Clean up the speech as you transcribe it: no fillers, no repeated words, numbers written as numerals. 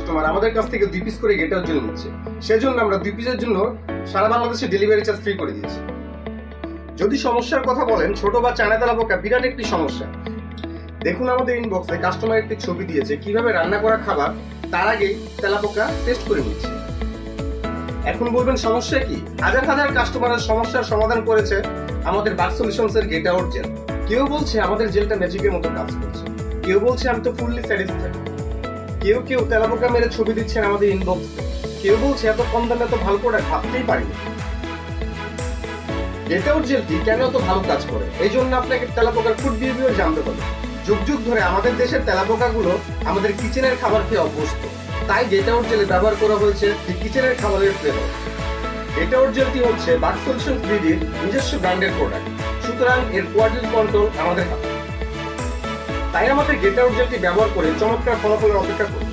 Customer আমাদের কাছ থেকে 2 পিস করে গেট আউট জেল নিচ্ছে, সেজন্য আমরা 2 পিসের জন্য সারা বাংলাদেশে ডেলিভারি চার্জ ফ্রি করে দিয়েছি। যদি সমস্যার কথা বলেন, ছোট বা চায়না তেলাপোকা বিরাট একটি সমস্যা। দেখুন আমাদের ইনবক্সে কাস্টমার একটি ছবি দিয়েছে কিভাবে রান্না করা খাবার তার আগেই তেলাপোকা টেস্ট করে নিচ্ছে। এখন বলবেন সমস্যা কি? হাজার হাজার কাস্টমারের সমস্যার সমাধান করেছে আমাদের বাগ সলিউশনস এর গেট আউট জেল। কেউ বলছে আমাদের জেলটা ম্যাজিকের মতো কাজ করছে, কেউ বলছে আমি তো ফুললি স্যাটিসফাইড, কেউ তেলাপোকা মেরে ছবি দিচ্ছেন আমাদের ইনবক্সে, কেউ বলছে এত কম দামে এত ভালো প্রোডাক্ট ভাবতেই পারিনি। গেট আউট জেলটি কেন এত ভালো কাজ করে, এই জন্য আপনাকে তেলাপোকার ফুড বিহেভিয়ার জানতে হবে। যুগ যুগ ধরে আমাদের দেশের তেলাপোকাগুলো আমাদের কিচেনের খাবার খেয়ে অভ্যস্ত, তাই গেট আউট জেলে ব্যবহার করা হয়েছে কিচেনের খাবারের ফ্লেভার। গেট আউট জেলটি হচ্ছে বাগ সলিউশনস বিডির নিজস্ব ব্র্যান্ডের প্রোডাক্ট, সুতরাং এর কোয়ালিটি কন্ট্রোল আমাদের হাতে। তাই আমাদের গেট আউট জেলটি ব্যবহার করে চমৎকার ফলাফলের অপেক্ষা করুন।